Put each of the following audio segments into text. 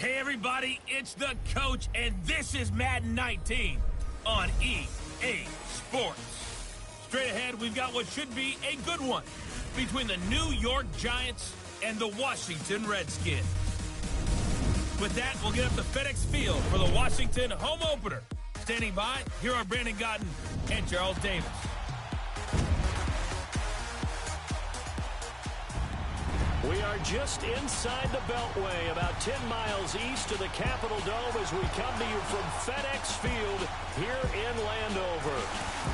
Hey everybody, it's the coach, and this is Madden 19 on EA Sports. Straight ahead, we've got what should be a good one between the New York Giants and the Washington Redskins. With that, we'll get up to FedEx Field for the Washington home opener. Standing by, here are Brandon Gotten and Charles Davis. We are just inside the Beltway, about 10 miles east of the Capitol Dome as we come to you from FedEx Field here in Landover.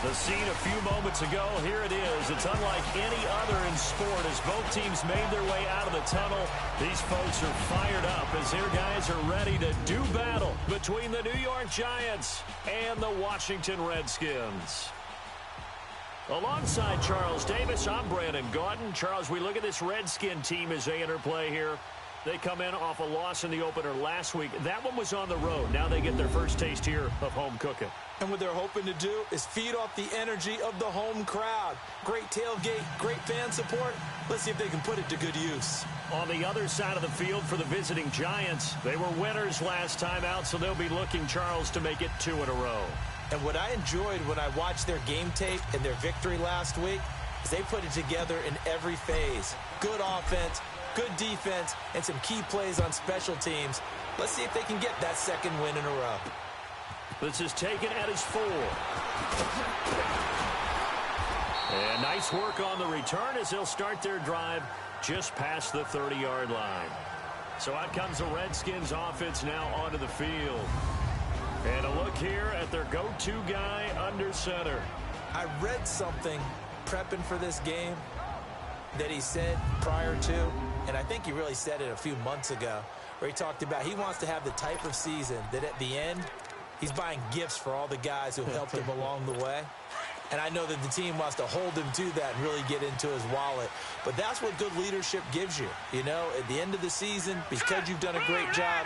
The scene a few moments ago, here it is. It's unlike any other in sport as both teams made their way out of the tunnel. These folks are fired up as their guys are ready to do battle between the New York Giants and the Washington Redskins. Alongside Charles Davis, I'm Brandon Gaudin. Charles, we look at this Redskin team as they enter play here. They come in off a loss in the opener last week. That one was on the road. Now they get their first taste here of home cooking. And what they're hoping to do is feed off the energy of the home crowd. Great tailgate, great fan support. Let's see if they can put it to good use. On the other side of the field for the visiting Giants, they were winners last time out, so they'll be looking, Charles, to make it 2 in a row. And what I enjoyed when I watched their game tape and their victory last week is they put it together in every phase. Good offense, good defense, and some key plays on special teams. Let's see if they can get that second win in a row. This is taken at his 4. And nice work on the return as they'll start their drive just past the 30-yard line. So out comes the Redskins offense now onto the field. And a look here at their go-to guy under center. I read something prepping for this game that he said prior to, and I think he really said it a few months ago, where he talked about he wants to have the type of season that at the end, he's buying gifts for all the guys who helped him along the way. And I know that the team wants to hold him to that and really get into his wallet. But that's what good leadership gives you. You know, at the end of the season, because you've done a great job,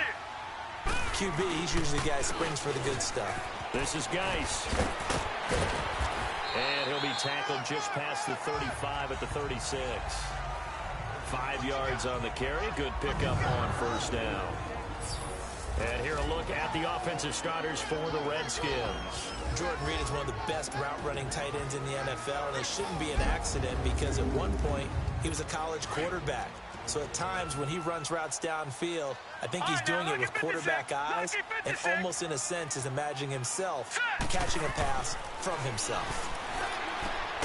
QB, he's usually the guy who springs for the good stuff. This is Geis. And he'll be tackled just past the 35 at the 36. 5 yards on the carry. Good pickup on first down. And here a look at the offensive starters for the Redskins. Jordan Reed is one of the best route-running tight ends in the NFL, and it shouldn't be an accident because at one point he was a college quarterback. So at times when he runs routes downfield, I think he's doing it with quarterback eyes and almost in a sense is imagining himself catching a pass from himself.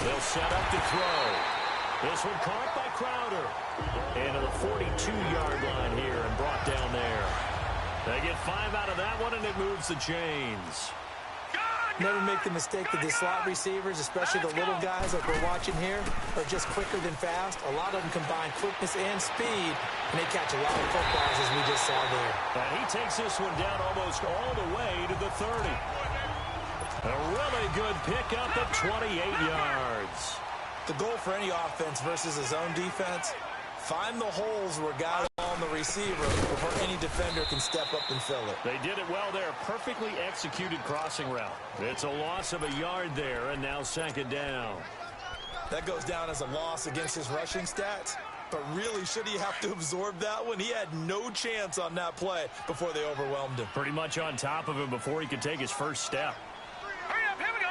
They'll set up to throw. This one caught by Crowder. And to the 42-yard line here and brought down there. They get 5 out of that one, and it moves the chains. Never make the mistake that the slot receivers, especially the little guys like we're watching here, are just quicker than fast. A lot of them combine quickness and speed, and they catch a lot of footballs as we just saw there. And he takes this one down almost all the way to the 30. A really good pickup of 28 yards. The goal for any offense versus a zone defense, find the holes where guys on the receiver before any defender can step up and fill it. They did it well there. Perfectly executed crossing route. It's a loss of a yard there, and now second down. That goes down as a loss against his rushing stats. But really, should he have to absorb that one? He had no chance on that play before they overwhelmed him. Pretty much on top of him before he could take his first step. Hurry up, here we go.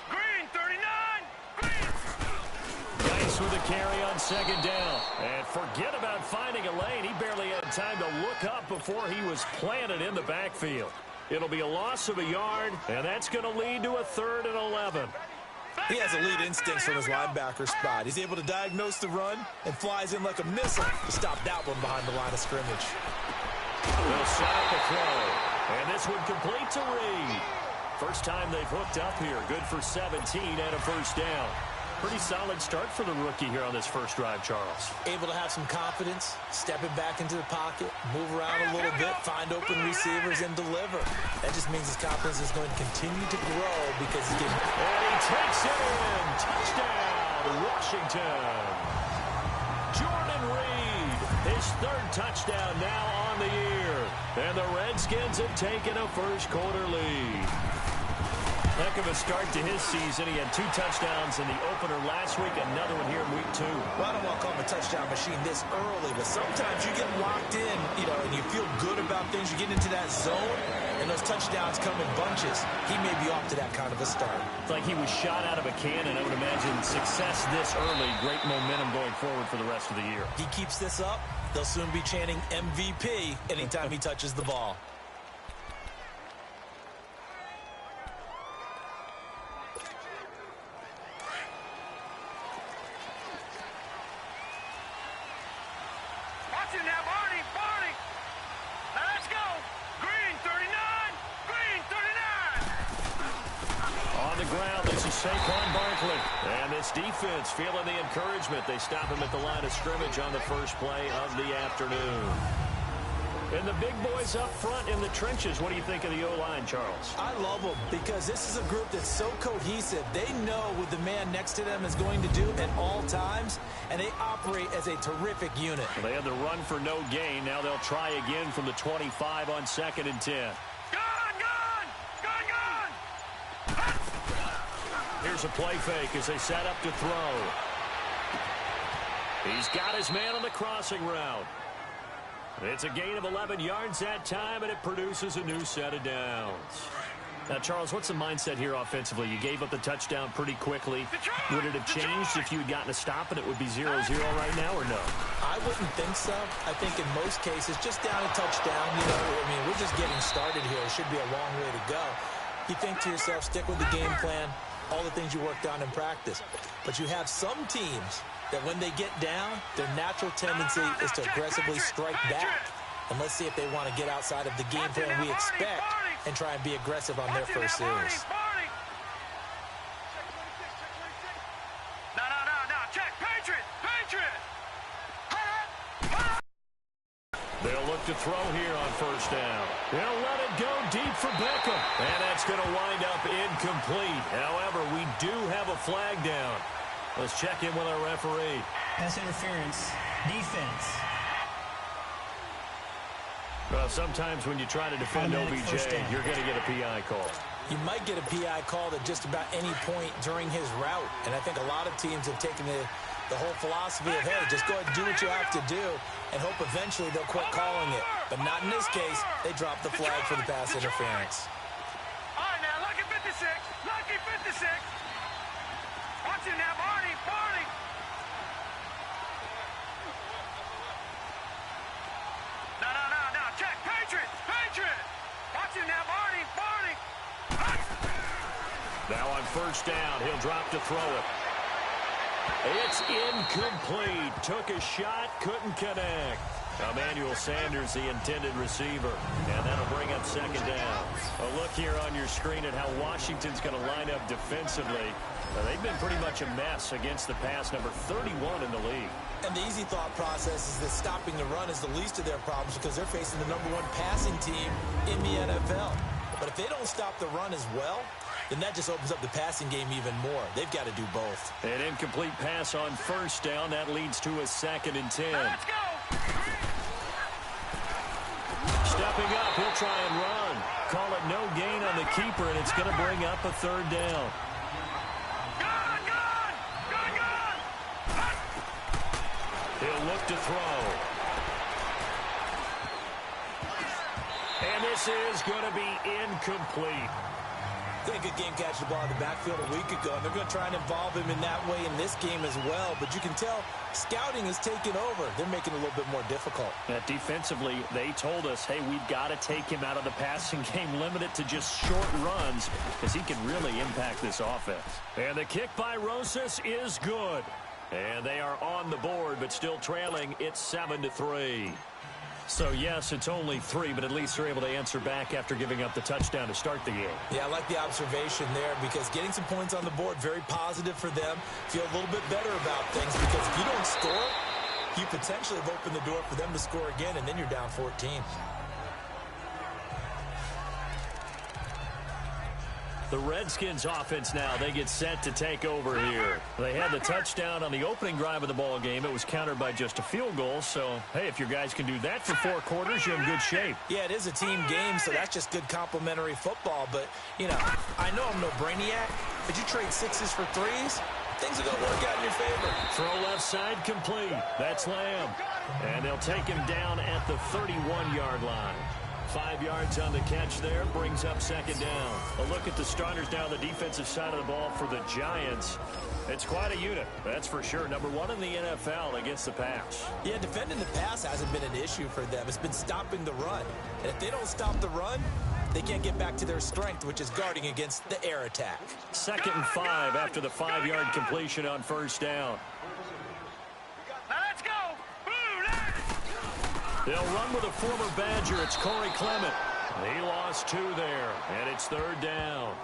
Green, 39. Nice with a carry on second down. And forget about finding a lane. He barely had time to look up before he was planted in the backfield. It'll be a loss of a yard, and that's going to lead to a 3rd and 11. He has elite instincts from his linebacker spot. He's able to diagnose the run and flies in like a missile to stop that one behind the line of scrimmage. They'll set up the throw. And this one complete to Reed. First time they've hooked up here. Good for 17 and a first down. Pretty solid start for the rookie here on this first drive, Charles. Able to have some confidence, stepping back into the pocket, move around a little bit, find open receivers, and deliver. That just means his confidence is going to continue to grow because he's getting... And he takes it in. Touchdown, Washington. Jordan Reed, his 3rd touchdown now on the year. And the Redskins have taken a first quarter lead. Heck of a start to his season. He had 2 touchdowns in the opener last week, another one here in week 2. Well, I don't want to call him a touchdown machine this early, but sometimes you get locked in, and you feel good about things. You get into that zone, and those touchdowns come in bunches. He may be off to that kind of a start. It's like he was shot out of a cannon. I would imagine success this early, great momentum going forward for the rest of the year. He keeps this up, they'll soon be chanting MVP anytime he touches the ball. Watching now, Barney. Now let's go. Green 39. Green 39. On the ground, this is Saquon Barkley. And this defense feeling the encouragement. They stop him at the line of scrimmage on the first play of the afternoon. And the big boys up front in the trenches. What do you think of the O-line, Charles? I love them because this is a group that's so cohesive. They know what the man next to them is going to do at all times, and they operate as a terrific unit. Well, they had the run for no gain. Now they'll try again from the 25 on 2nd and 10. Gone. Here's a play fake as they set up to throw. He's got his man on the crossing route. It's a gain of 11 yards that time, and it produces a new set of downs. Now, Charles, what's the mindset here offensively? You gave up the touchdown pretty quickly. Would it have changed if you had gotten a stop and it would be 0-0 right now, or no? I wouldn't think so. I think in most cases, just down a touchdown, we're just getting started here. It should be a long way to go. You think to yourself, stick with the game plan, all the things you worked on in practice. But you have some teams that when they get down, their natural tendency is to aggressively strike back. And let's see if they want to get outside of the game plan we expect and try and be aggressive on their first series. No. Check. Patriot. They'll look to throw here on first down. They'll let it go deep for Beckham. And that's going to wind up incomplete. However, we do have a flag down. Let's check in with our referee. Pass interference. Defense. Well, sometimes when you try to defend OBJ, you're going to get a PI call. You might get a PI called at just about any point during his route. And I think a lot of teams have taken the whole philosophy of, hey, just go ahead and do what you have to do and hope eventually they'll quit calling it. But not in this case. They dropped the flag for the pass interference. All right, now, lucky 56. Watch it now, Barney. No. Check. Patriot. Watch it now, Barney. Now on first down, he'll drop to throw it. It's incomplete. Took a shot, couldn't connect. Emmanuel Sanders, the intended receiver. And that'll bring up second down. A look here on your screen at how Washington's going to line up defensively. They've been pretty much a mess against the pass, number 31 in the league. And the easy thought process is that stopping the run is the least of their problems because they're facing the #1 passing team in the NFL. But if they don't stop the run as well, then that just opens up the passing game even more. They've got to do both. An incomplete pass on first down. That leads to a 2nd and 10. Let's go. Stepping up, he'll try and run. Call it no gain on the keeper, and it's going to bring up a 3rd down. Gone. He'll look to throw. And this is going to be incomplete. They had a good game catching the ball in the backfield a week ago, and they're going to try and involve him in that way in this game as well. But you can tell scouting is taking over. They're making it a little bit more difficult. Defensively, they told us, hey, we've got to take him out of the passing game, limit it to just short runs, because he can really impact this offense. And the kick by Rosas is good. And they are on the board, but still trailing. It's 7-3. So, yes, it's only 3, but at least they're able to answer back after giving up the touchdown to start the game. Yeah, I like the observation there because getting some points on the board, very positive for them. Feel a little bit better about things because if you don't score, you potentially have opened the door for them to score again, and then you're down 14. The Redskins offense now, they get set to take over here. They had the touchdown on the opening drive of the ball game. It was countered by just a field goal. So, hey, if your guys can do that for 4 quarters, you're in good shape. Yeah, it is a team game, so that's just good complimentary football. But, you know, I know I'm no brainiac, but you trade 6s for 3s, things are going to work out in your favor. Throw left side complete. That's Lamb. And they'll take him down at the 31-yard line. 5 yards on the catch there, brings up second down. A look at the starters now on the defensive side of the ball for the Giants. It's quite a unit, that's for sure. Number 1 in the NFL against the pass. Yeah, defending the pass hasn't been an issue for them. It's been stopping the run. And if they don't stop the run, they can't get back to their strength, which is guarding against the air attack. 2nd and 5 after the 5-yard completion on first down. Now let's go. They'll run with a former Badger. It's Corey Clement. He lost 2 there, and it's 3rd down.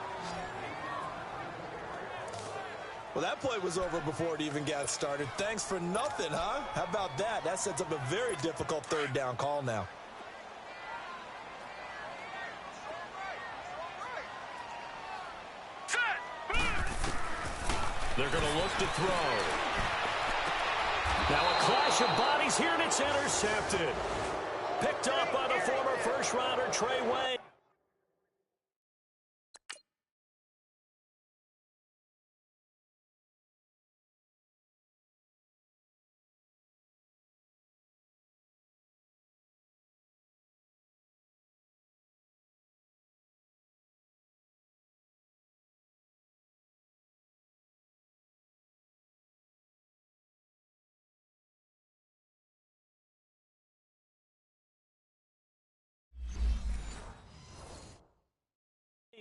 Well, that play was over before it even got started. Thanks for nothing, huh? How about that? That sets up a very difficult 3rd down call now. They're going to look to throw. Now a clash of bodies here, and it's intercepted. Picked up by the former first-rounder Trey Wayne.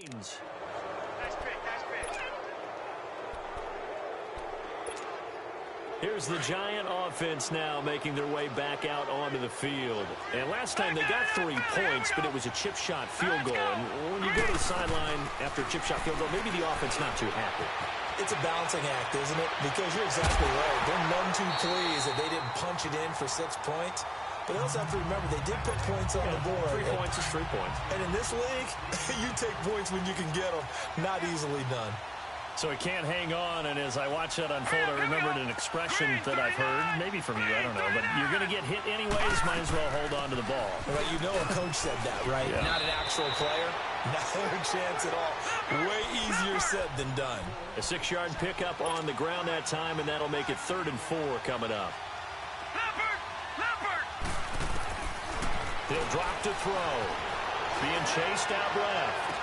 Nice trick, nice trick. Here's the Giant offense now making their way back out onto the field. And last time they got 3 points, but it was a chip shot field goal. And when you go to the sideline after a chip shot field goal, maybe the offense not too happy. It's a balancing act, isn't it? Because you're exactly right. They're none too pleased that they didn't punch it in for 6 points. But they also have to remember they did put points on the board. 3 points is 3 points. And in this league, you take points when you can get them. Not easily done. So he can't hang on, and as I watch that unfold, I remembered an expression that I've heard, maybe from you, I don't know, but you're going to get hit anyways, might as well hold on to the ball. Well, you know a coach said that, right? Yeah. Not an actual player. Not a chance at all. Way easier said than done. A 6-yard pickup on the ground that time, and that'll make it 3rd and 4 coming up. He'll drop to throw. Being chased out left.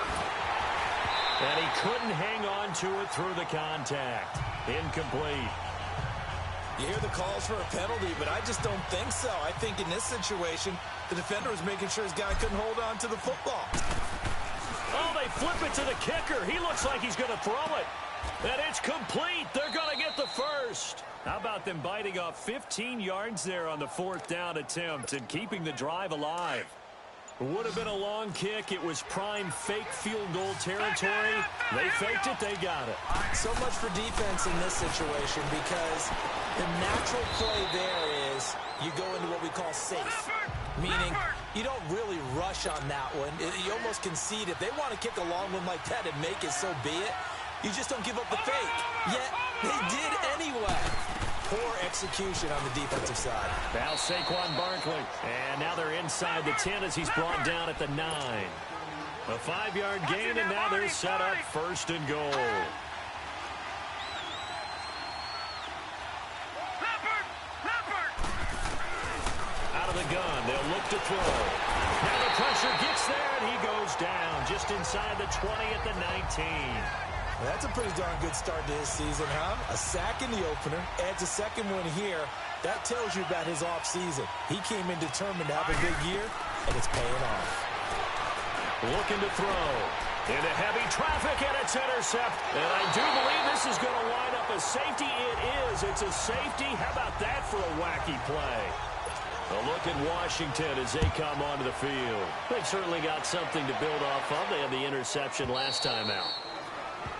And he couldn't hang on to it through the contact. Incomplete. You hear the calls for a penalty, but I just don't think so. I think in this situation, the defender was making sure his guy couldn't hold on to the football. Oh, they flip it to the kicker. He looks like he's going to throw it. And it's complete. They're going to get the first. How about them biting off 15 yards there on the 4th down attempt and keeping the drive alive? Would have been a long kick. It was prime fake field goal territory. They faked it. They got it. So much for defense in this situation because the natural play there is you go into what we call safe, meaning you don't really rush on that one. You almost concede. If they want to kick a long one like that and make it, so be it. You just don't give up the fake. Yet they did anyway. Poor execution on the defensive side. Now Saquon Barkley. And now they're inside the 10 as he's brought down at the 9. A 5-yard gain, and now they're set up 1st and goal. Out of the gun, they'll look to throw. Now the pressure gets there, and he goes down just inside the 20 at the 19. That's a pretty darn good start to his season, huh? A sack in the opener, adds a second one here. That tells you about his offseason. He came in determined to have a big year, and it's paying off. Looking to throw. Into heavy traffic, and it's intercept. And I do believe this is going to wind up a safety. It is. It's a safety. How about that for a wacky play? A look at Washington as they come onto the field. They've certainly got something to build off of. They had the interception last time out.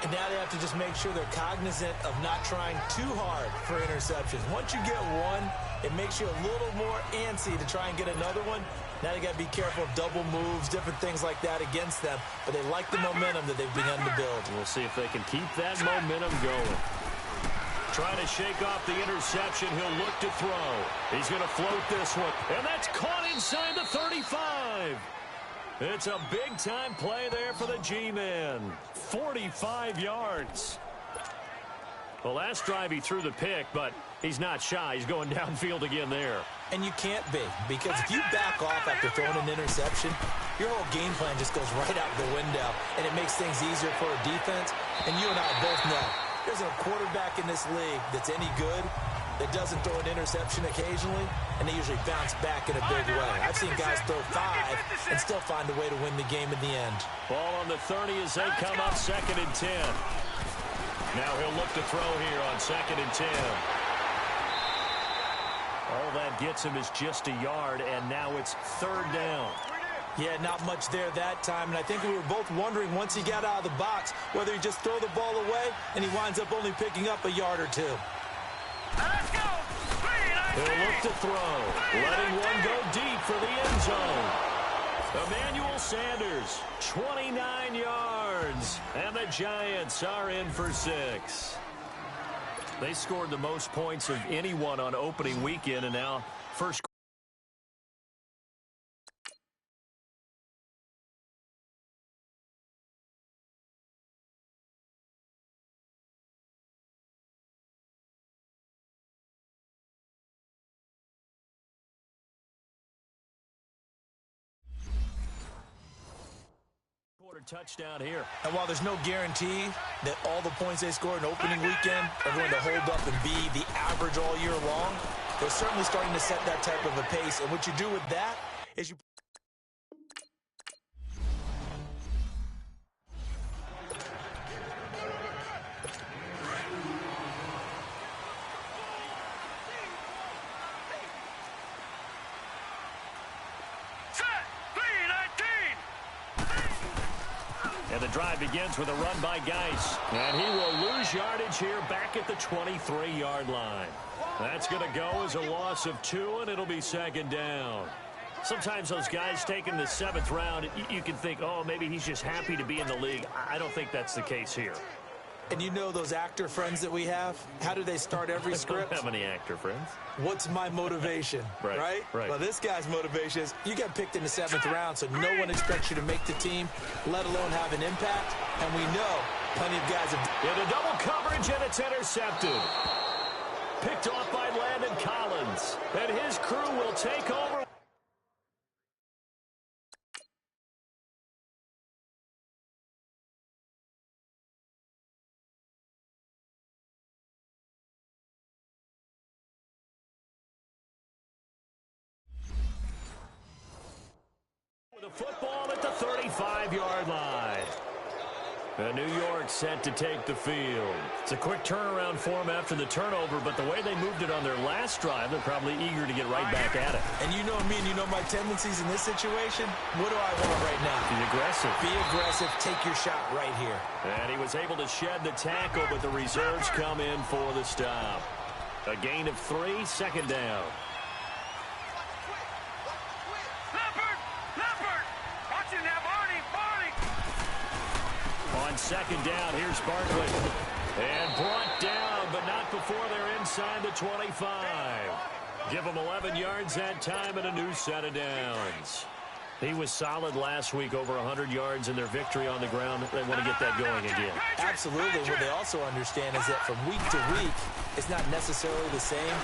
And now they have to just make sure they're cognizant of not trying too hard for interceptions. Once you get one, it makes you a little more antsy to try and get another one. Now they got to be careful of double moves, different things like that against them. But they like the momentum that they've begun to build. We'll see if they can keep that momentum going. Trying to shake off the interception. He'll look to throw. He's going to float this one. And that's caught inside the 35. It's a big-time play there for the G-men. 45 yards. The last drive he threw the pick, but he's not shy. He's going downfield again there. And you can't be, because if you back off after throwing an interception, your whole game plan just goes right out the window, and it makes things easier for a defense. And you and I both know there's a quarterback in this league that's any good that doesn't throw an interception occasionally, and they usually bounce back in a big way. I've seen guys throw 5 and still find a way to win the game in the end. Ball on the 30 as they come up 2nd and 10. Now he'll look to throw here on 2nd and 10. All that gets him is just a yard, and now it's 3rd down. Yeah, not much there that time, and I think we were both wondering once he got out of the box whether he'd just throw the ball away, and he winds up only picking up a yard or 2. Let's go. He'll look to throw, letting one go deep for the end zone. Emmanuel Sanders, 29 yards, and the Giants are in for 6. They scored the most points of anyone on opening weekend, and now first. Touchdown here. And while there's no guarantee that all the points they score in opening weekend are going to hold up and be the average all year long, they're certainly starting to set that type of a pace. And what you do with that is you And the drive begins with a run by Geis. And he will lose yardage here back at the 23-yard line. That's going to go as a loss of 2, and it'll be 2nd down. Sometimes those guys taking the 7th round, you can think, oh, maybe he's just happy to be in the league. I don't think that's the case here. And you know those actor friends that we have? How do they start every script? I don't have any actor friends. What's my motivation, right? Well, this guy's motivation is you got picked in the 7th round, so no one expects you to make the team, let alone have an impact. And we know plenty of guys have... Into double coverage, and it's intercepted. Picked off by Landon Collins. And his crew will take over. The football at the 35-yard line. And New York set to take the field. It's a quick turnaround for them after the turnover, but the way they moved it on their last drive, they're probably eager to get right back at it. And you know me, and you know my tendencies in this situation. What do I want right now? Be aggressive. Be aggressive. Take your shot right here. And he was able to shed the tackle, but the reserves come in for the stop. A gain of 3, 2nd down. On 2nd down, here's Barkley. And brought down, but not before they're inside the 25. Give them 11 yards that time and a new set of downs. He was solid last week, over 100 yards in their victory on the ground. They want to get that going again. Absolutely. What they also understand is that from week to week, it's not necessarily the same,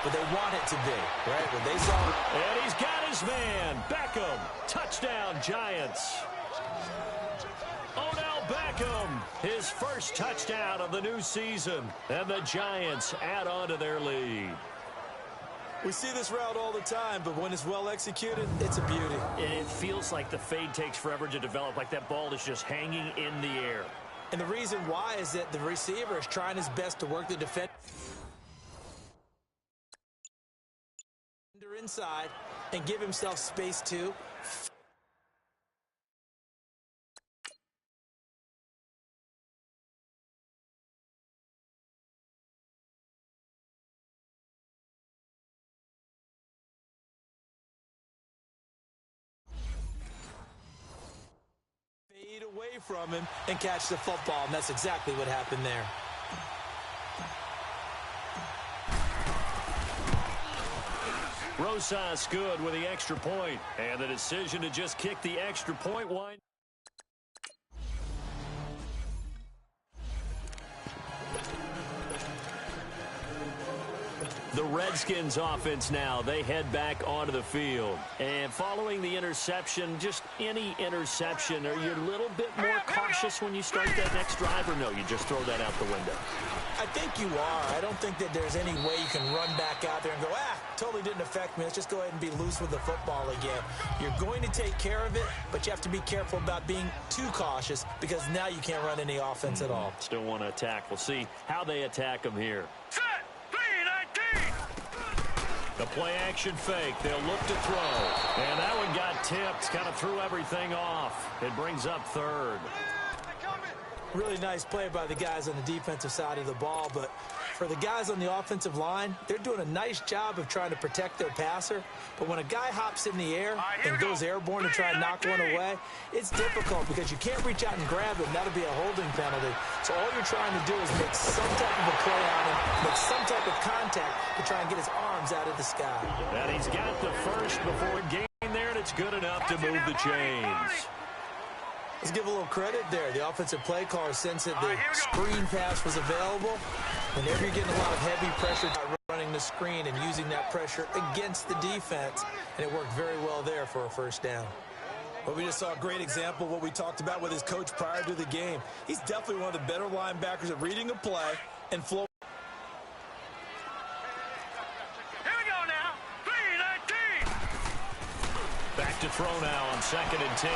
but they want it to be, right? What they saw. And he's got his man, Beckham. Touchdown, Giants. Beckham, his first touchdown of the new season, and the Giants add on to their lead. We see this route all the time, but when it's well executed, it's a beauty. It feels like the fade takes forever to develop, like that ball is just hanging in the air. And the reason why is that the receiver is trying his best to work the defender inside and give himself space to away from him and catch the football, and that's exactly what happened there. Rosas good with the extra point, and the decision to just kick the extra point line. The Redskins offense now, they head back onto the field. And following the interception, just any interception, are you a little bit more cautious when you start that next drive, or no, you just throw that out the window? I think you are. I don't think that there's any way you can run back out there and go, totally didn't affect me. Let's just go ahead and be loose with the football again. You're going to take care of it, but you have to be careful about being too cautious because now you can't run any offense at all. Still want to attack. We'll see how they attack them here. Set, 3-19. The play action fake. They'll look to throw. And that one got tipped. Kind of threw everything off. It brings up third. Really nice play by the guys on the defensive side of the ball, but for the guys on the offensive line, they're doing a nice job of trying to protect their passer. But when a guy hops in the air and goes airborne to try and knock one away, it's difficult because you can't reach out and grab him. That'll be a holding penalty. So all you're trying to do is make some type of a play on him, make some type of contact to try and get his arms out of the sky. And he's got the first before gain there, and it's good enough to move the chains. Let's give a little credit there. The offensive play caller sensed that the screen pass was available. Whenever you're getting a lot of heavy pressure running the screen and using that pressure against the defense, and it worked very well there for a first down. Well, we just saw a great example of what we talked about with his coach prior to the game. He's definitely one of the better linebackers at reading a play and flow. Here we go now. 3-19. Back to throw now on 2nd and 10.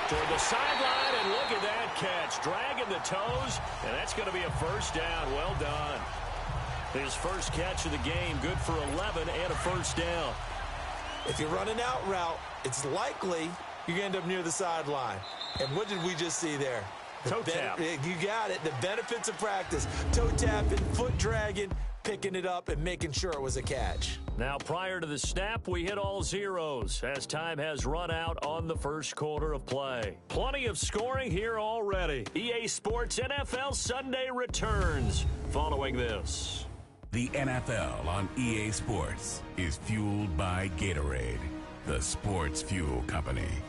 Toward the sideline, and look at that catch. Dragging the toes, and that's going to be a first down. Well done. His first catch of the game, good for 11 and a first down. If you run an out route, it's likely you're going to end up near the sideline. And what did we just see there? Toe tap. You got it. The benefits of practice. Toe tapping, foot dragging, picking it up, and making sure it was a catch. Now, prior to the snap, we hit all zeros as time has run out on the first quarter of play. Plenty of scoring here already. EA Sports NFL Sunday returns following this. The NFL on EA Sports is fueled by Gatorade, the sports fuel company.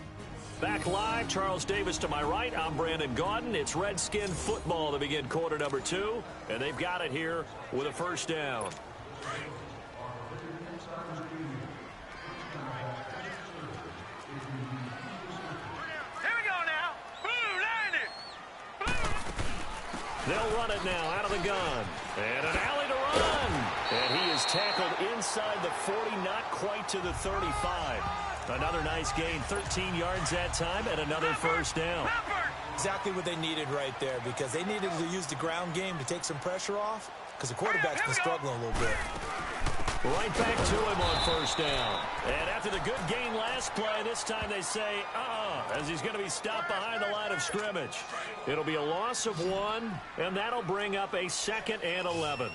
Back live, Charles Davis to my right. I'm Brandon Gaudin. It's Redskin football to begin quarter number 2, and they've got it here with a first down. They'll run it now out of the gun. And an alley to run. And he is tackled inside the 40, not quite to the 35. Another nice gain, 13 yards that time, and another first down. Exactly what they needed right there, because they needed to use the ground game to take some pressure off, because the quarterback's been struggling a little bit. Right back to him on first down. And after the good gain last play, this time they say, as he's going to be stopped behind the line of scrimmage. It'll be a loss of 1, and that'll bring up a 2nd and 11.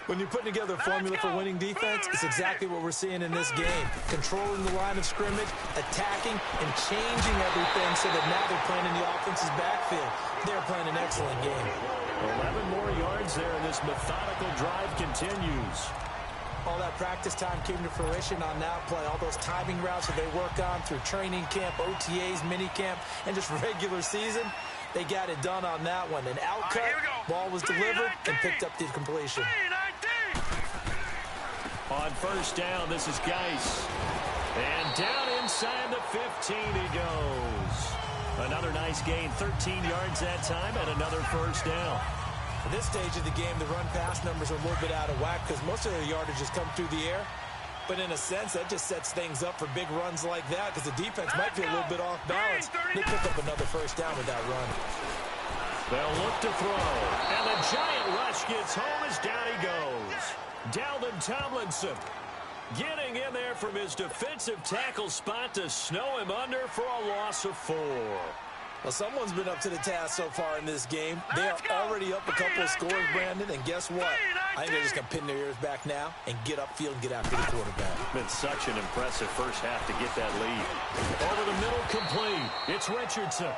When you're putting together a formula for winning defense, it's exactly what we're seeing in this game. Controlling the line of scrimmage, attacking, and changing everything so that now they're playing in the offense's backfield. They're playing an excellent game. 11 more yards there, and this methodical drive continues. All that practice time came to fruition on that play. All those timing routes that they work on through training camp, OTAs, mini camp, and just regular season, they got it done on that one. An outcut, ball was delivered, and picked up the completion. On first down, this is Geis. And down inside the 15 he goes. Another nice gain, 13 yards that time, and another first down. At this stage of the game, the run-pass numbers are a little bit out of whack because most of their yardage has come through the air. But in a sense, that just sets things up for big runs like that because the defense might be a little bit off balance. They pick up another first down with that run. They'll look to throw. And the giant rush gets home as down he goes. Dalvin Tomlinson getting in there from his defensive tackle spot to snow him under for a loss of 4. Well, someone's been up to the task so far in this game. They are already up a couple of scores, Brandon, and guess what? I think they're just going to pin their ears back now and get upfield and get after the quarterback. Been such an impressive first half to get that lead. Over the middle, complete. It's Richardson.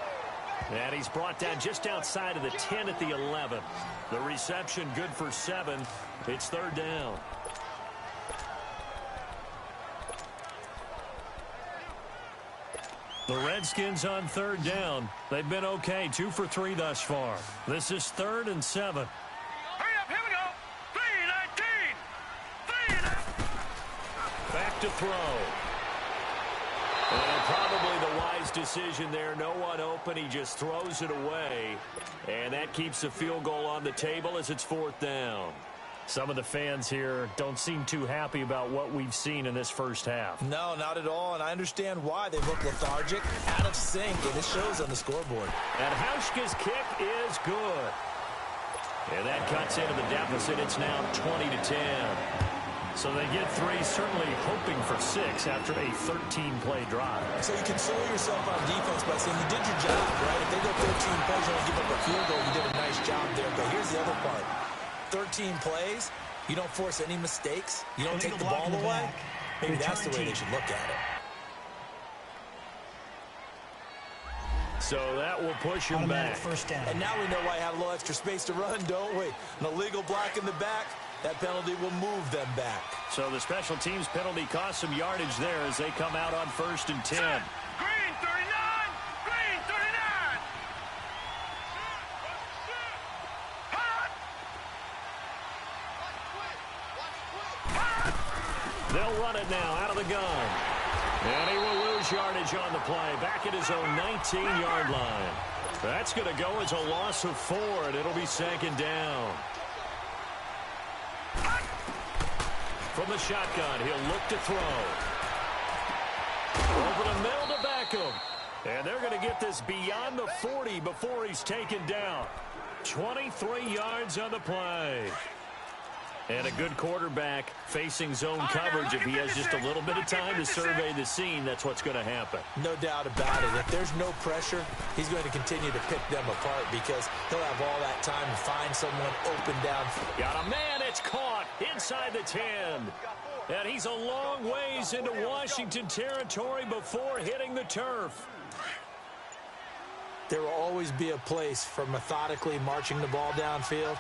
And he's brought down just outside of the 10 at the 11. The reception good for 7. It's third down. The Redskins on third down. They've been okay, 2 for 3 thus far. This is 3rd and 7. Hurry up, here we go. 3-19. 3-19. Back to throw. And probably the wise decision there. No one open. He just throws it away. And that keeps the field goal on the table as it's 4th down. Some of the fans here don't seem too happy about what we've seen in this first half. No, not at all, and I understand why. They look lethargic, out of sync, and it shows on the scoreboard. And Hauschka's kick is good. And that cuts into the deficit. It's now 20-10. So they get 3, certainly hoping for 6 after a 13-play drive. So you console yourself on defense by saying you did your job, right? If they go 13 plays and only give up a field goal, you did a nice job there. But here's the other part. 13 plays, you don't force any mistakes, you don't take the ball away. Maybe that's the way they should look at it. So that will push him back. First down. And now we know why I had a little extra space to run, don't we? An illegal block in the back, that penalty will move them back. So the special teams penalty cost some yardage there as they come out on 1st and 10. Green 39. Green 39. They'll run it now out of the gun. And he will lose yardage on the play. Back at his own 19-yard line. That's going to go as a loss of 4, and it'll be 2nd down. From the shotgun, he'll look to throw. Over the middle to Beckham. And they're going to get this beyond the 40 before he's taken down. 23 yards on the play. And a good quarterback facing zone coverage. If he has just a little bit of time to survey the scene, that's what's going to happen. No doubt about it. If there's no pressure, he's going to continue to pick them apart because he'll have all that time to find someone open down. Got a man, it's caught inside the 10. And he's a long ways into Washington territory before hitting the turf. There will always be a place for methodically marching the ball downfield.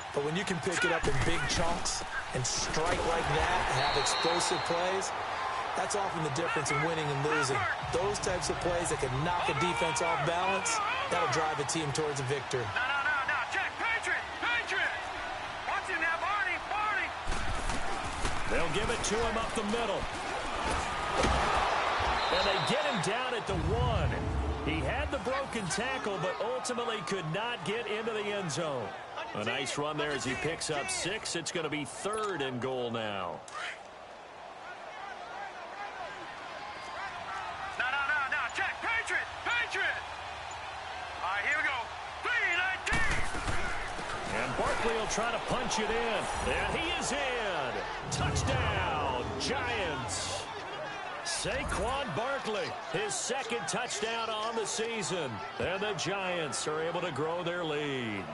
But when you can pick it up in big chunks and strike like that and have explosive plays, that's often the difference in winning and losing. Those types of plays that can knock a defense off balance, that'll drive a team towards a victory. No. Check. Patriot. Watch him now, Barney. They'll give it to him up the middle. And they get him down at the 1. He had the broken tackle, but ultimately could not get into the end zone. A nice run there as he picks up 6. It's going to be 3rd and goal now. No. Check. Patriot. All right, here we go. 3-19. And Barkley will try to punch it in. And he is in. Touchdown, Giants. Saquon Barkley, his 2nd touchdown on the season. And the Giants are able to grow their lead.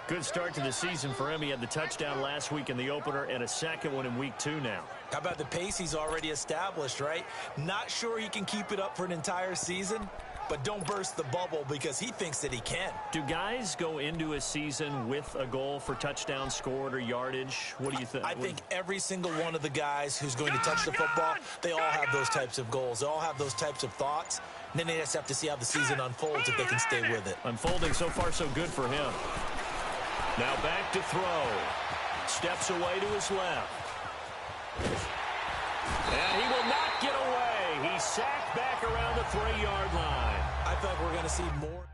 Good start to the season for him. He had the touchdown last week in the opener and a 2nd one in week 2 now. How about the pace he's already established, right? Not sure he can keep it up for an entire season, but don't burst the bubble because he thinks that he can. Do guys go into a season with a goal for touchdowns scored or yardage? What do you think? I think every single one of the guys who's going to touch the football, they all have those types of goals. They all have those types of thoughts. And then they just have to see how the season unfolds if they can stay with it. Unfolding so far so good for him. Now back to throw. Steps away to his left. And he will not get away. He's sacked back around the 3-yard line. I think we're going to see more.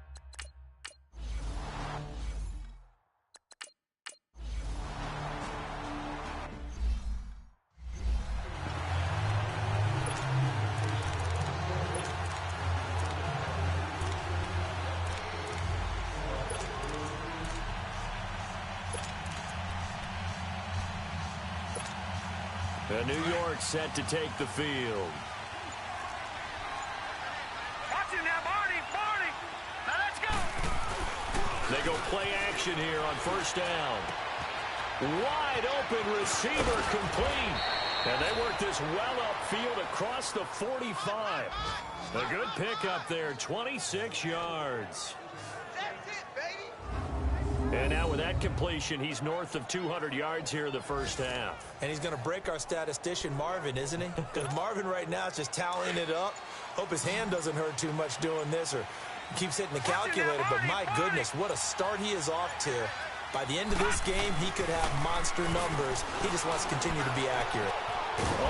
New York set to take the field. Watch him now, Barney. Now let's go. They go play action here on 1st down. Wide open receiver complete. And they work this well upfield across the 45. A good pickup there, 26 yards. And now with that completion, he's north of 200 yards here in the first half. And he's going to break our statistician, Marvin, isn't he? Because Marvin right now is just tallying it up. Hope his hand doesn't hurt too much doing this or keeps hitting the calculator. But my goodness, what a start he is off to. By the end of this game, he could have monster numbers. He just wants to continue to be accurate.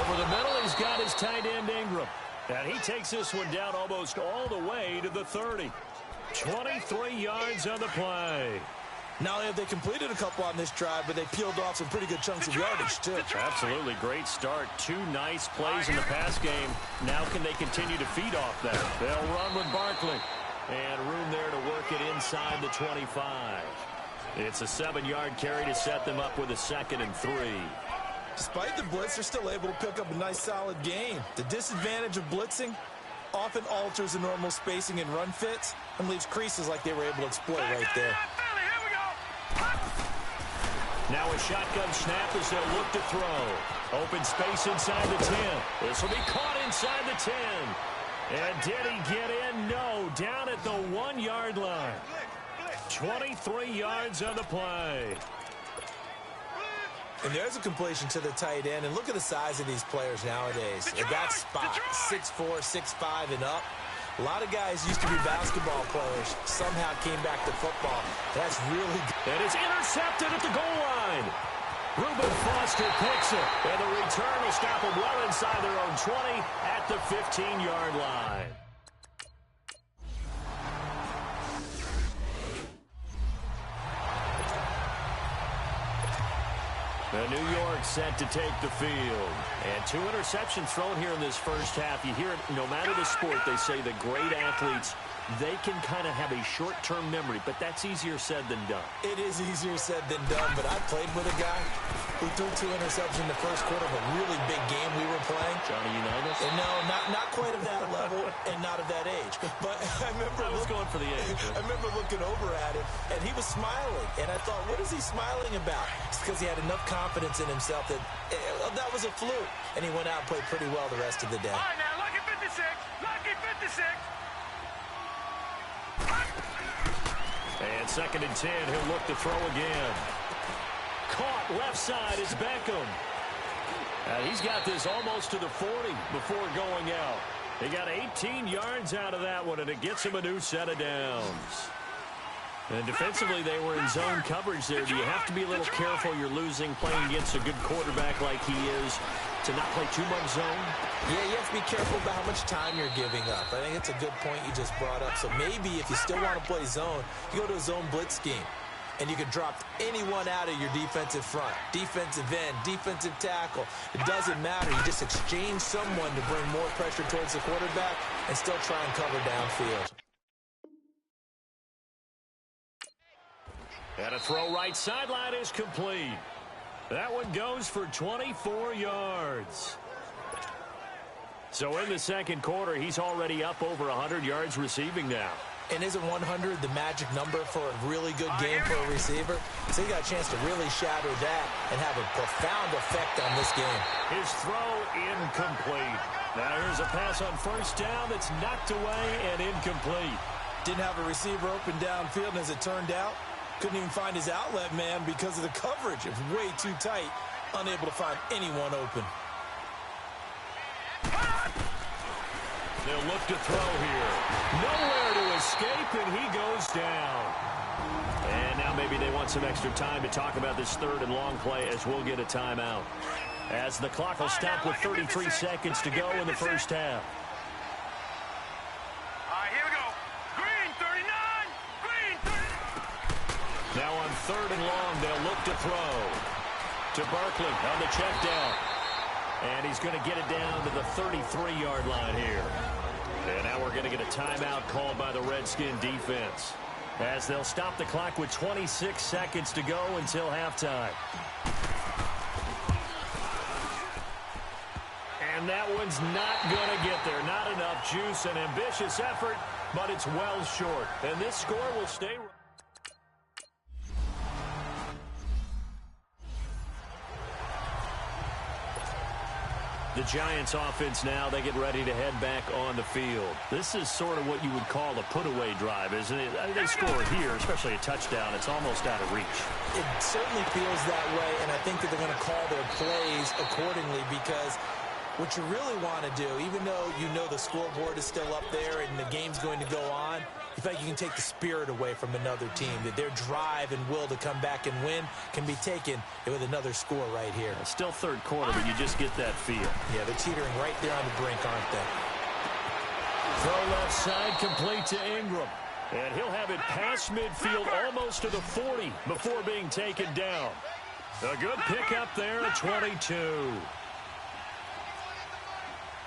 Over the middle, he's got his tight end, Ingram. And he takes this one down almost all the way to the 30. 23 yards on the play. Not only have they completed a couple on this drive, but they peeled off some pretty good chunks of yardage, too. Absolutely great start. 2 nice plays in the pass game. Now can they continue to feed off that? They'll run with Barkley. And room there to work it inside the 25. It's a 7-yard carry to set them up with a 2nd and 3. Despite the blitz, they're still able to pick up a nice, solid gain. The disadvantage of blitzing often alters the normal spacing and run fits and leaves creases like they were able to exploit right there. Now a shotgun snap as they'll look to throw. Open space inside the 10. This will be caught inside the 10. And did he get in? No. Down at the 1-yard line. 23 yards on the play. And there's a completion to the tight end. And look at the size of these players nowadays. At that spot, 6'4", 6'5", and up. A lot of guys used to be basketball players. Somehow came back to football. That's really good. And it's intercepted at the goal line. Reuben Foster picks it. And the return will stop them well inside their own 20 at the 15-yard line. New York set to take the field. And 2 interceptions thrown here in this first half. You hear it, no matter the sport, they say the great athletes, they can kind of have a short-term memory, but that's easier said than done. It is easier said than done, but I played with a guy who threw 2 interceptions in the first quarter of a really big game we were playing. Johnny Unitas? And no, not quite of that level and not of that age. But I remember... I was going for the age. I remember looking over at him, and he was smiling. And I thought, what is he smiling about? It's because he had enough confidence in himself that that was a fluke. And he went out and played pretty well the rest of the day. All right, now, lucky 56. Lucky 56. And 2nd and 10, he'll look to throw again. Caught left side is Beckham. And he's got this almost to the 40 before going out. He got 18 yards out of that one, and it gets him a new set of downs. And defensively, they were in zone coverage there. Do you have to be a little careful you're losing playing against a good quarterback like he is to not play too much zone? Yeah, you have to be careful about how much time you're giving up. I think it's a good point you just brought up. So maybe if you still want to play zone, you go to a zone blitz scheme. And you can drop anyone out of your defensive front, defensive end, defensive tackle. It doesn't matter. You just exchange someone to bring more pressure towards the quarterback and still try and cover downfield. And a throw right sideline is complete. That one goes for 24 yards. So in the second quarter, he's already up over 100 yards receiving now. And isn't 100 the magic number for a really good game for a receiver? So he got a chance to really shatter that and have a profound effect on this game. His throw incomplete. Now here's a pass on first down that's knocked away and incomplete. Didn't have a receiver open downfield, and as it turned out, couldn't even find his outlet man because of the coverage. It was way too tight, unable to find anyone open. They'll look to throw here. Nowhere to escape, and he goes down. And now maybe they want some extra time to talk about this 3rd and long play as we'll get a timeout. As the clock will stop with 33 seconds to go in the first half. All right, here we go. Green 39. Green 39. Now on 3rd and long, they'll look to throw. To Barkley on the check down. And he's going to get it down to the 33-yard line here. And now we're going to get a timeout called by the Redskin defense, as they'll stop the clock with 26 seconds to go until halftime. And that one's not going to get there. Not enough juice. An ambitious effort, but it's well short. And this score will stay. The Giants offense now, they get ready to head back on the field. This is sort of what you would call a put-away drive, isn't it? They score here, especially a touchdown. It's almost out of reach. It certainly feels that way, and I think that they're going to call their plays accordingly because what you really want to do, even though you know the scoreboard is still up there and the game's going to go on, you feel like you can take the spirit away from another team, that their drive and will to come back and win can be taken with another score right here. It's still third quarter, but you just get that feel. Yeah, they're teetering right there on the brink, aren't they? Throw left side, complete to Ingram. And he'll have it past midfield almost to the 40 before being taken down. A good pickup there at 22.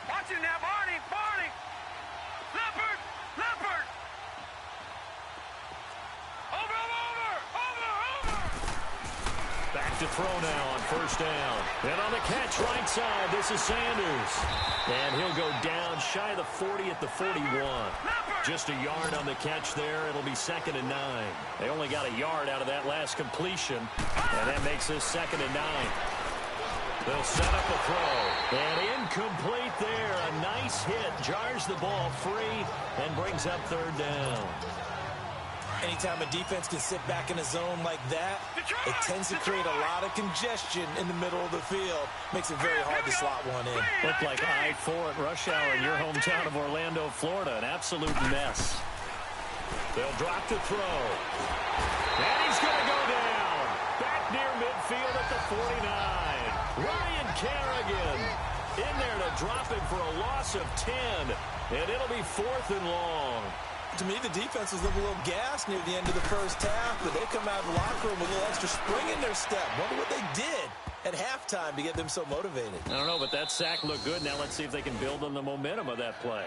Watch it now, Barney! Barney! Leopard! Leopard! Over! Back to throw now on first down. And on the catch right side, this is Sanders. And he'll go down shy of the 40 at the 41. Just a yard on the catch there. It'll be 2nd and 9. They only got a yard out of that last completion. And that makes this 2nd and 9. They'll set up a throw. And incomplete there. A nice hit. Jars the ball free and brings up 3rd down. Anytime a defense can sit back in a zone like that, it tends to create a lot of congestion in the middle of the field. Makes it very hard to slot one in. Looked like I-4 at rush hour in your hometown of Orlando, Florida. An absolute mess. They'll drop to throw. And he's going to go down. Back near midfield at the 49. Ryan Kerrigan in there to drop him for a loss of 10. And it'll be 4th and long. To me, the defense was looking a little gassed near the end of the first half, but they come out of the locker room with a little extra spring in their step. Wonder what they did at halftime to get them so motivated. I don't know, but that sack looked good. Now let's see if they can build on the momentum of that play.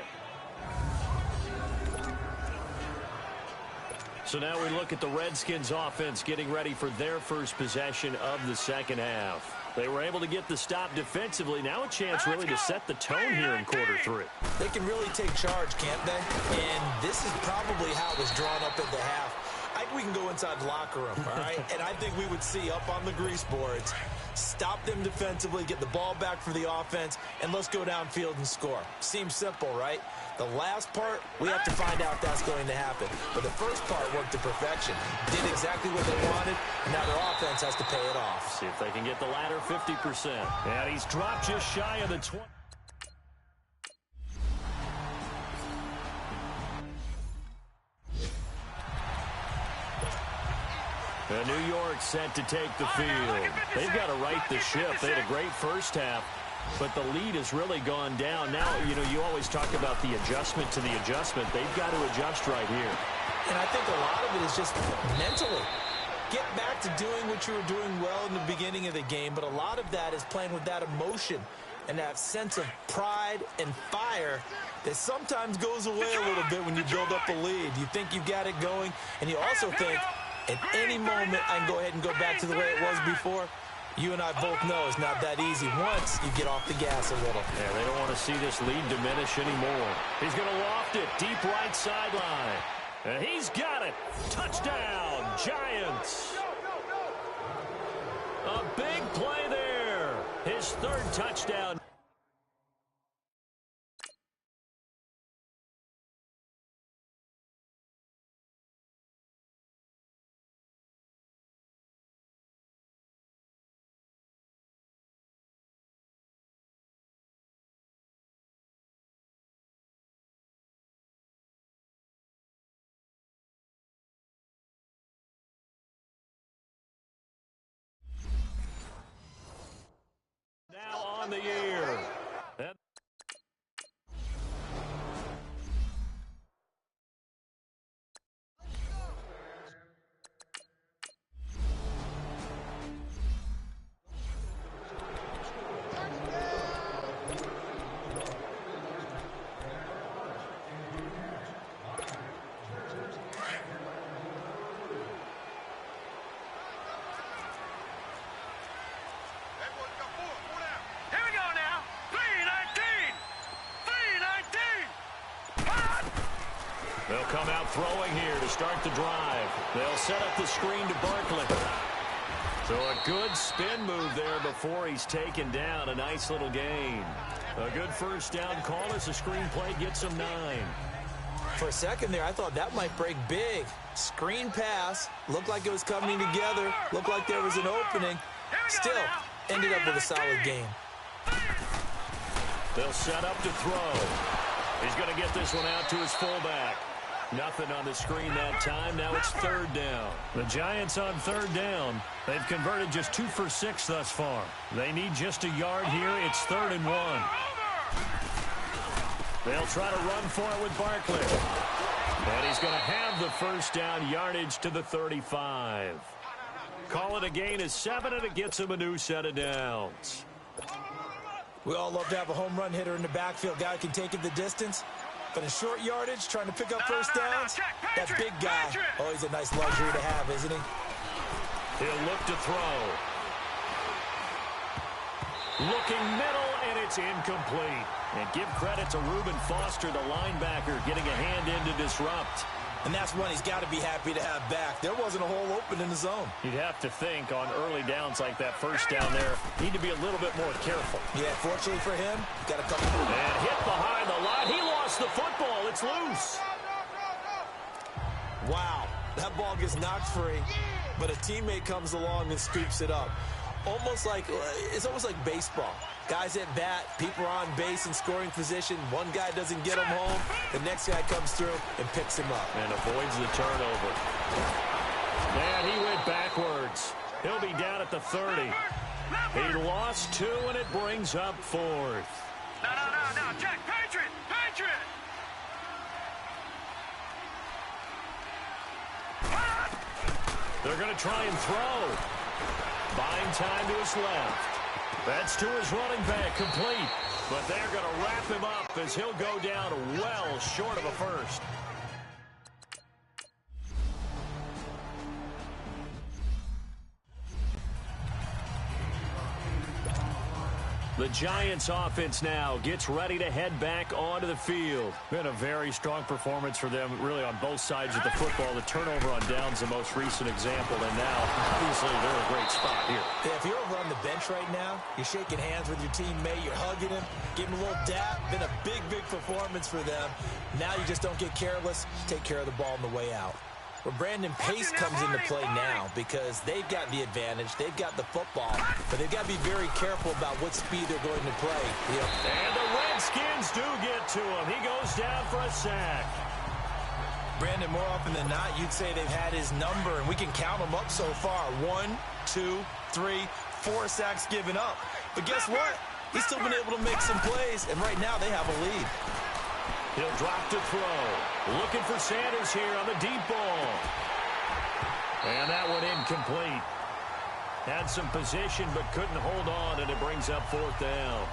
So now we look at the Redskins offense getting ready for their first possession of the second half. They were able to get the stop defensively. Now a chance really to set the tone here in quarter 3. They can really take charge, can't they? And this is probably how it was drawn up at the half. I think we can go inside the locker room, all right? And I think we would see up on the grease boards, stop them defensively, get the ball back for the offense, and let's go downfield and score. Seems simple, right? The last part, we have to find out if that's going to happen. But the first part worked to perfection. Did exactly what they wanted, and now their offense has to pay it off. See if they can get the latter 50%. And he's dropped just shy of the 20. New York set to take the field. They've got to right the ship. They had a great first half, but the lead has really gone down. Now, you know, you always talk about the adjustment to the adjustment. They've got to adjust right here. And I think a lot of it is just mentally. Get back to doing what you were doing well in the beginning of the game, but a lot of that is playing with that emotion and that sense of pride and fire that sometimes goes away a little bit when you build up a lead. You think you've got it going, and you also think, at any moment, I can go ahead and go back to the way it was before. You and I both know it's not that easy once you get off the gas a little. Yeah, they don't want to see this lead diminish anymore. He's going to loft it deep right sideline. And he's got it. Touchdown, Giants. A big play there. His 3rd touchdown. On the year. They'll come out throwing here to start the drive. They'll set up the screen to Barkley. So a good spin move there before he's taken down. A nice little gain. A good first down call as the screen play gets him 9. For a second there, I thought that might break big. Screen pass. Looked like it was coming together. Looked like there was an opening. Still, ended up with a solid game. They'll set up to throw. He's going to get this one out to his fullback. Nothing on the screen that time. Now it's 3rd down. The Giants on 3rd down. They've converted just 2 for 6 thus far. They need just a yard here. It's 3rd and 1. They'll try to run for it with Barkley. And he's going to have the first down, yardage to the 35. Call it a gain of 7, and it gets him a new set of downs. We all love to have a home run hitter in the backfield. Guy can take it the distance. But in short yardage, trying to pick up first downs, that big guy, oh, he's a nice luxury to have, isn't he? He'll look to throw. Looking middle, and it's incomplete. And give credit to Reuben Foster, the linebacker, getting a hand in to disrupt. And that's one he's got to be happy to have back. There wasn't a hole open in the zone. You'd have to think on early downs like that first down there, need to be a little bit more careful. Yeah, fortunately for him, got a couple. And hit behind the line. He lost the football. It's loose. Wow, that ball gets knocked free, but a teammate comes along and scoops it up. It's almost like baseball. Guys at bat, people are on base in scoring position. One guy doesn't get him home. The next guy comes through and picks him up. And avoids the turnover. And he went backwards. He'll be down at the 30. He lost 2, and it brings up 4th. No, check, Patriot! They're going to try and throw. Buying time to his left. That's to his running back, complete. But they're going to wrap him up as he'll go down well short of a first. The Giants offense now gets ready to head back onto the field. Been a very strong performance for them, really, on both sides of the football. The turnover on downs, the most recent example, and now, obviously, they're in a great spot here. Yeah, if you're over on the bench right now, you're shaking hands with your teammate, you're hugging him, giving him a little dap. Been a big performance for them. Now you just don't get careless. Take care of the ball on the way out. Well, Brandon, pace comes into play now because they've got the advantage. They've got the football, but they've got to be very careful about what speed they're going to play. And the Redskins do get to him. He goes down for a sack. Brandon, more often than not, you'd say they've had his number, and we can count them up so far. 1, 2, 3, 4 sacks given up. But guess what? He's still been able to make some plays, and right now they have a lead. He'll drop to throw. Looking for Sanders here on the deep ball. And that one incomplete. Had some position but couldn't hold on, and it brings up 4th down.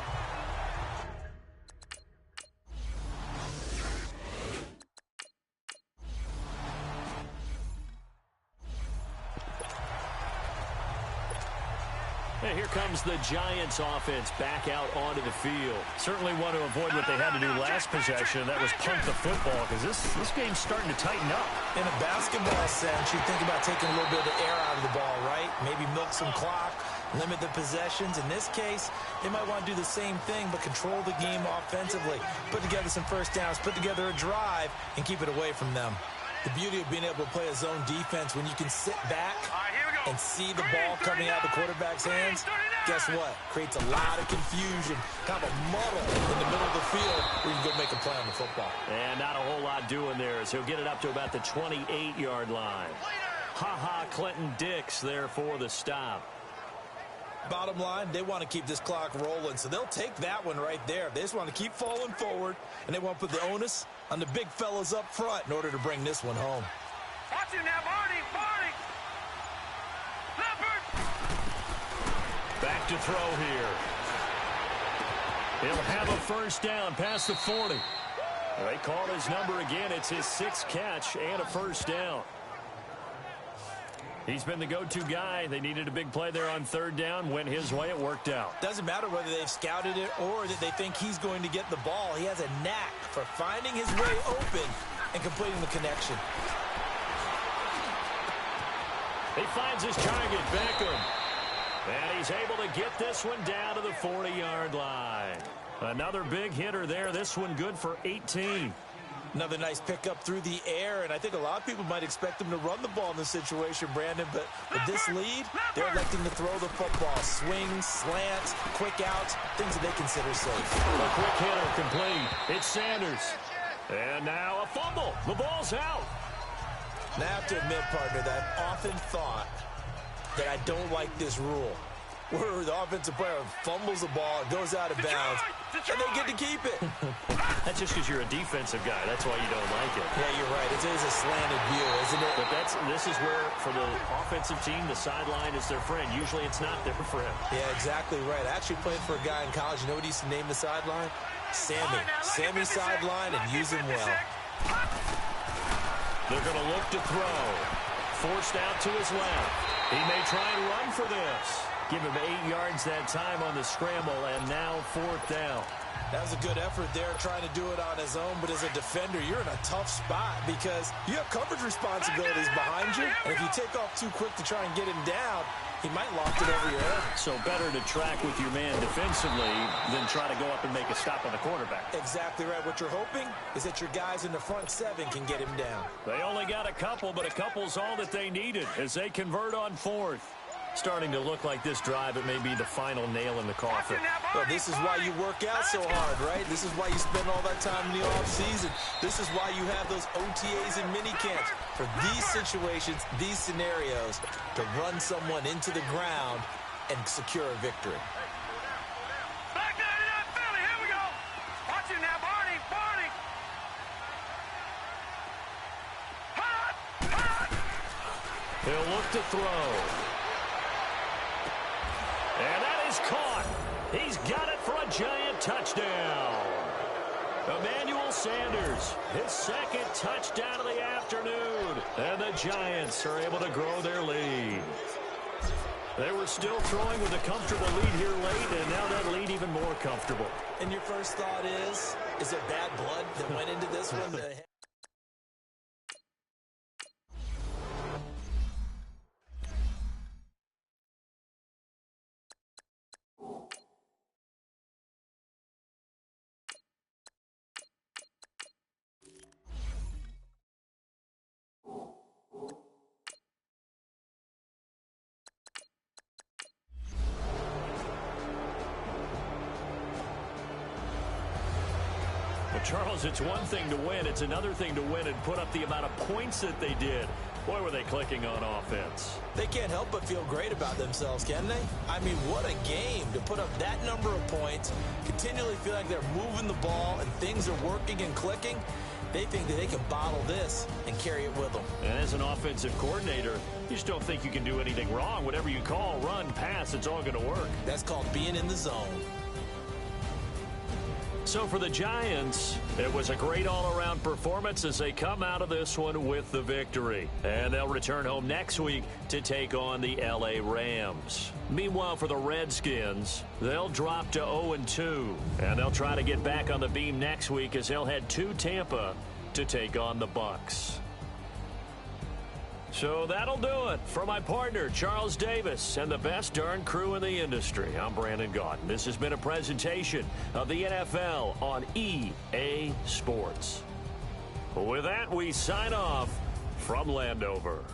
And here comes the Giants offense back out onto the field. Certainly want to avoid what they had to do last possession. That was punt the football, because this game's starting to tighten up. In a basketball sense, you think about taking a little bit of the air out of the ball, right? Maybe milk some clock, limit the possessions. In this case, they might want to do the same thing, but control the game offensively. Put together some first downs, put together a drive, and keep it away from them. The beauty of being able to play a zone defense when you can sit back and see the ball coming out of the quarterback's hands, guess what? Creates a lot of confusion, kind of a muddle in the middle of the field where you can go make a play on the football. And not a whole lot doing there as he'll get it up to about the 28-yard line. Ha-ha, Clinton Dix there for the stop. Bottom line, they want to keep this clock rolling, so they'll take that one right there. They just want to keep falling forward, and they want to put the onus on the big fellas up front in order to bring this one home. Watch him now, Barney! Leopard! Back to throw here. He'll have a first down past the 40. They called his number again. It's his 6th catch and a first down. He's been the go-to guy. They needed a big play there on 3rd down. Went his way. It worked out. Doesn't matter whether they've scouted it or that they think he's going to get the ball. He has a knack for finding his way open and completing the connection. He finds his target, Beckham. And he's able to get this one down to the 40-yard line. Another big hitter there. This one good for 18. Another nice pickup through the air, and I think a lot of people might expect them to run the ball in this situation, Brandon, but with this lead, they're electing to throw the football. Swings, slants, quick outs, things that they consider safe. A quick hitter complete. It's Sanders. And now a fumble. The ball's out. Now I have to admit, partner, that I've often thought that I don't like this rule, where the offensive player fumbles the ball, it goes out of bounds, and they get to keep it. That's just because you're a defensive guy. That's why you don't like it. Yeah, you're right. It is a slanted view, isn't it? But this is where, for the offensive team, the sideline is their friend. Usually it's not their friend. Yeah, exactly right. I actually played for a guy in college. You know what he used to name the sideline? Sammy. Sammy sideline, and use him well. They're going to look to throw. Forced out to his left. He may try and run for this. Give him 8 yards that time on the scramble, and now 4th down. That was a good effort there, trying to do it on his own, but as a defender, you're in a tough spot because you have coverage responsibilities behind you, and if you take off too quick to try and get him down, he might loft it over your head. So better to track with your man defensively than try to go up and make a stop on the quarterback. Exactly right. What you're hoping is that your guys in the front 7 can get him down. They only got a couple, but a couple's all that they needed as they convert on 4th. Starting to look like this drive, it may be the final nail in the coffin. Well, this is why you work out so hard, right? This is why you spend all that time in the offseason. This is why you have those OTAs and mini camps. For these situations, these scenarios, to run someone into the ground and secure a victory. Back down to that Philly. Here we go. Watch it now, Barney. Barney. Hot. Hot. He'll look to throw. And that is caught. He's got it for a giant touchdown. Emmanuel Sanders, his 2nd touchdown of the afternoon. And the Giants are able to grow their lead. They were still throwing with a comfortable lead here late, and now that lead even more comfortable. And your first thought is there bad blood that went into this one? Charles, it's one thing to win. It's another thing to win and put up the amount of points that they did. Boy, were they clicking on offense. They can't help but feel great about themselves, can they? I mean, what a game to put up that number of points, continually feel like they're moving the ball and things are working and clicking. They think that they can bottle this and carry it with them. And as an offensive coordinator, you just don't think you can do anything wrong. Whatever you call, run, pass, it's all going to work. That's called being in the zone. So for the Giants, it was a great all-around performance as they come out of this one with the victory. And they'll return home next week to take on the L.A. Rams. Meanwhile, for the Redskins, they'll drop to 0-2. And they'll try to get back on the beam next week as they'll head to Tampa to take on the Bucks. So that'll do it for my partner, Charles Davis, and the best darn crew in the industry. I'm Brandon Gaudin. This has been a presentation of the NFL on EA Sports. With that, we sign off from Landover.